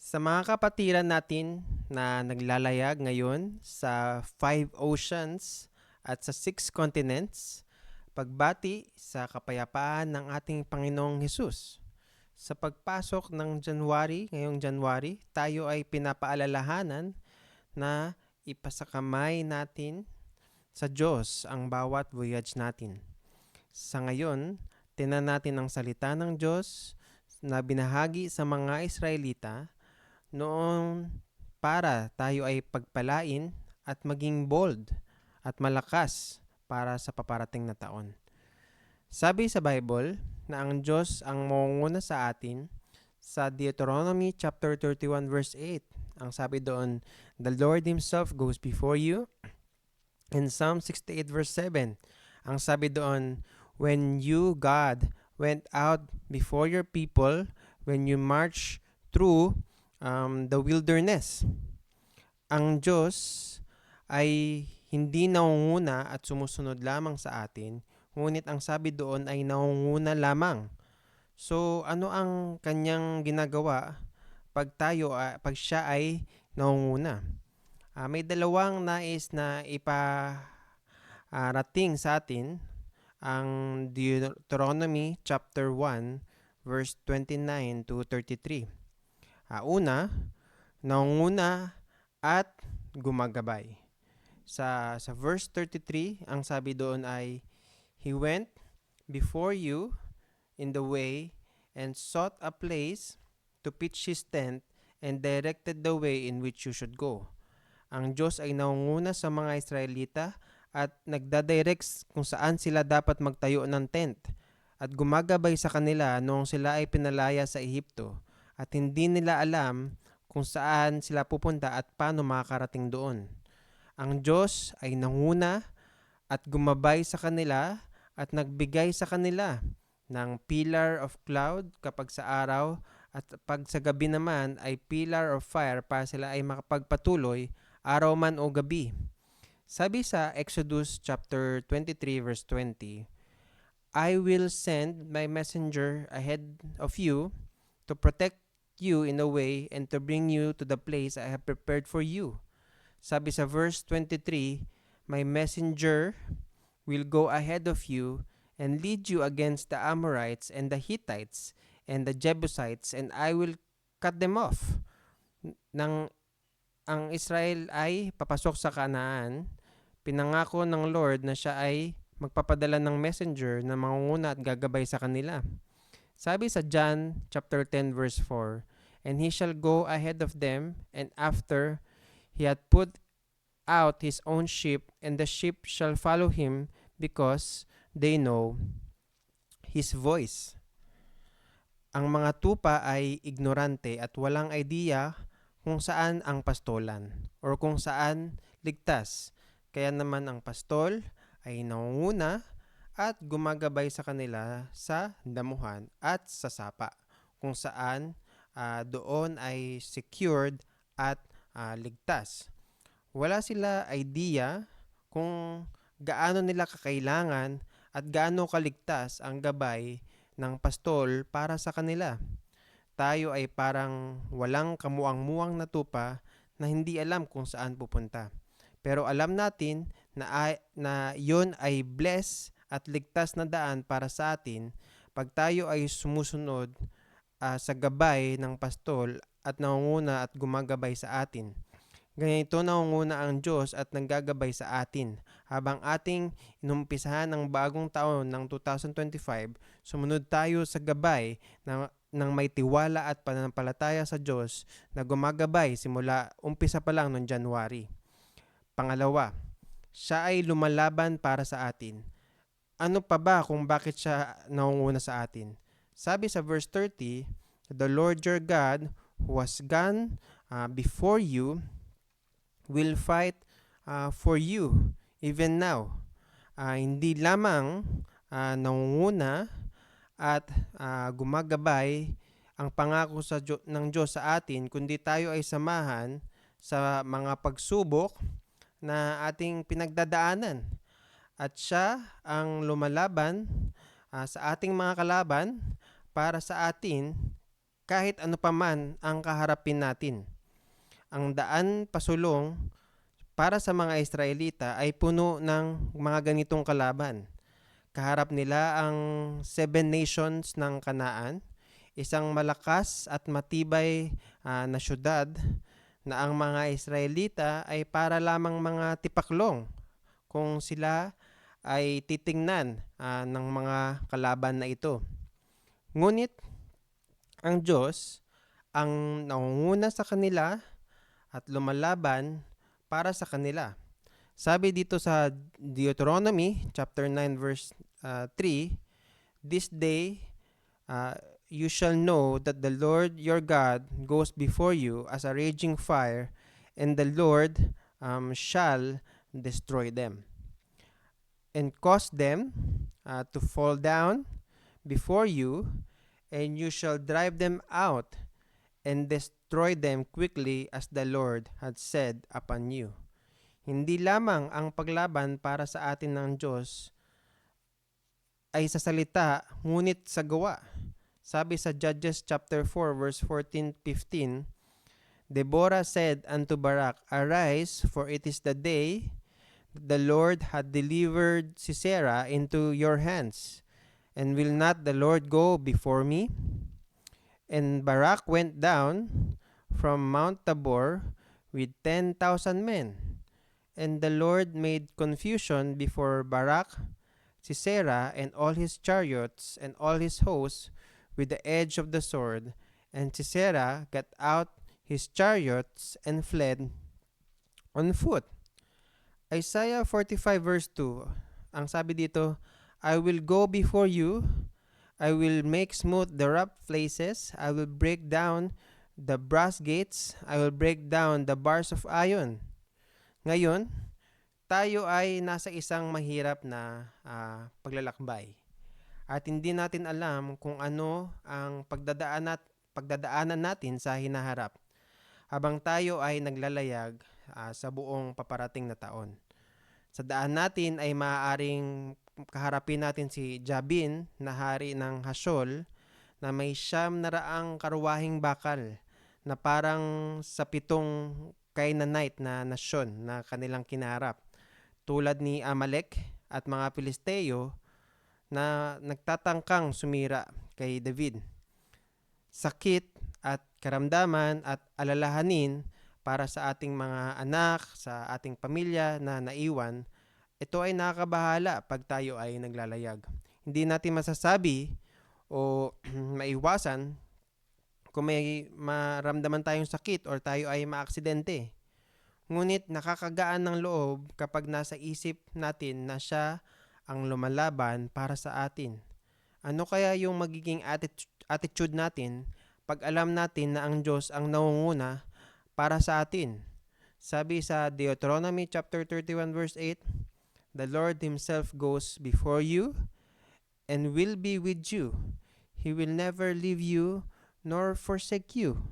Sa mga kapatiran natin na naglalayag ngayon sa 5 oceans at sa 6 continents, pagbati sa kapayapaan ng ating Panginoong Hesus. Sa pagpasok ng ngayong January, tayo ay pinapaalalahanan na ipasakamay natin sa Diyos ang bawat voyage natin. Sa ngayon, tinan natin ang salita ng Diyos na binahagi sa mga Israelita noon para tayo ay pagpalain at maging bold at malakas para sa paparating na taon. Sabi sa Bible na ang Diyos ang mangunguna sa atin sa Deuteronomy chapter 31 verse 8. Ang sabi doon, the Lord Himself goes before you. In Psalm 68 verse 7, ang sabi doon, when you, God, went out before your people, when you march through the wilderness. Ang Diyos ay hindi nangunguna at sumusunod lamang sa atin, ngunit ang sabi doon ay nangunguna lamang. So, ano ang kanyang ginagawa pag siya ay nangunguna? May dalawang nais na iparating sa atin ang Deuteronomy chapter 1 verse 29 to 33. Una, nangunguna at gumagabay. Sa verse 33, ang sabi doon ay, He went before you in the way and sought a place to pitch His tent and directed the way in which you should go. Ang Diyos ay nangunguna sa mga Israelita at nagdadirect kung saan sila dapat magtayo ng tent at gumagabay sa kanila noong sila ay pinalaya sa Ehipto at hindi nila alam kung saan sila pupunta at paano makakarating doon. Ang Diyos ay nanguna at gumabay sa kanila at nagbigay sa kanila ng pillar of cloud kapag sa araw at pag sa gabi naman ay pillar of fire para sila ay makapagpatuloy araw man o gabi. Sabi sa Exodus chapter 23 verse 20, I will send my messenger ahead of you to protect you in a way and to bring you to the place I have prepared for you. Sabi sa verse 23, my messenger will go ahead of you and lead you against the Amorites and the Hittites and the Jebusites, and I will cut them off. Nang ang Israel ay papasok sa Kanaan, pinangako ng Lord na siya ay magpapadala ng messenger na mangunguna at gagabay sa kanila. Sabi sa John chapter 10 verse 4, and he shall go ahead of them, and after he had put out his own sheep, and the sheep shall follow him, because they know his voice. Ang mga tupa ay ignorante at walang idea kung saan ang pastolan or kung saan ligtas. Kaya naman ang pastol ay nangunguna at gumagabay sa kanila sa damuhan at sa sapa kung saan doon ay secured at ligtas. Wala sila idea kung gaano nila kakailangan at gaano kaligtas ang gabay ng pastol para sa kanila. Tayo ay parang walang kamuang-muang na tupa na hindi alam kung saan pupunta. Pero alam natin na yon ay bless at ligtas na daan para sa atin pag tayo ay sumusunod sa gabay ng pastol at nangunguna at gumagabay sa atin. Ganito nangunguna ang Diyos at nanggagabay sa atin. Habang ating inumpisahan ng bagong taon ng 2025, sumunod tayo sa gabay ng may tiwala at pananampalataya sa Diyos na gumagabay simula umpisa pa lang noong January. Pangalawa, siya ay lumalaban para sa atin. Ano pa ba kung bakit siya nangunguna sa atin? Sabi sa verse 30, the Lord your God who has gone before you will fight for you even now. Hindi lamang nangunguna at gumagabay ang pangako ng Diyos sa atin, kundi tayo ay samahan sa mga pagsubok na ating pinagdadaanan. At siya ang lumalaban sa ating mga kalaban para sa atin kahit ano pa man ang kaharapin natin. Ang daan pasulong para sa mga Israelita ay puno ng mga ganitong kalaban. Kaharap nila ang 7 nations ng Kanaan, isang malakas at matibay na syudad na ang mga Israelita ay para lamang mga tipaklong kung sila ay titingnan ng mga kalaban na ito. Ngunit ang Diyos ang nangunguna sa kanila at lumalaban para sa kanila. Sabi dito sa Deuteronomy chapter 9 verse 3, "This day you shall know that the Lord your God goes before you as a raging fire, and the Lord shall destroy them and cause them to fall down before you, and you shall drive them out and destroy them quickly as the Lord had said upon you." Hindi lamang ang paglaban para sa atin ng Diyos ay sa salita, ngunit sa gawa. Sabi sa Judges chapter 4 verse 14-15, "Deborah said unto Barak, Arise, for it is the day that the Lord had delivered Sisera into your hands. And will not the Lord go before me?" And Barak went down from Mount Tabor with 10,000 men. And the Lord made confusion before Barak, Sisera, and all his chariots, and all his hosts with the edge of the sword. And Sisera got out his chariots and fled on foot. Isaiah 45 verse 2, ang sabi dito, "I will go before you, I will make smooth the rough places, I will break down the brass gates, I will break down the bars of iron." Ngayon, tayo ay nasa isang mahirap na paglalakbay. At hindi natin alam kung ano ang pagdadaanan natin sa hinaharap habang tayo ay naglalayag sa buong paparating na taon. Sa daan natin ay maaaring kaharapin natin si Jabin na hari ng Hashol na may 900 karwahing bakal na parang sa 7 Canaanite na nasyon na kanilang kinaharap, tulad ni Amalek at mga Pilisteo na nagtatangkang sumira kay David. Sakit at karamdaman at alalahanin para sa ating mga anak, sa ating pamilya na naiwan, ito ay nakakabahala pag tayo ay naglalayag. Hindi natin masasabi o maiwasan kung may maramdaman tayong sakit or tayo ay maaksidente. Ngunit nakakagaan ng loob kapag nasa isip natin na siya ang lumalaban para sa atin. Ano kaya yung magiging attitude natin pag alam natin na ang Diyos ang nangunguna para sa atin? Sabi sa Deuteronomy chapter 31 verse 8, "The Lord Himself goes before you and will be with you. He will never leave you nor forsake you."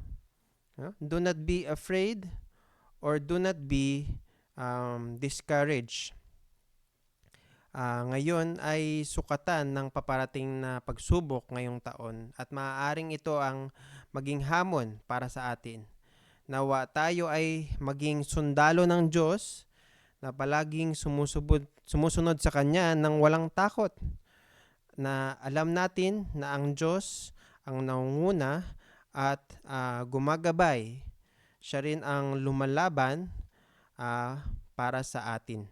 Do not be afraid or do not be discouraged. Ngayon ay sukatan ng paparating na pagsubok ngayong taon at maaaring ito ang maging hamon para sa atin. Nawa tayo ay maging sundalo ng Diyos na palaging sumusunod sa Kanya ng walang takot. Na alam natin na ang Diyos ang nangunguna at gumagabay. Siya rin ang lumalaban para sa atin.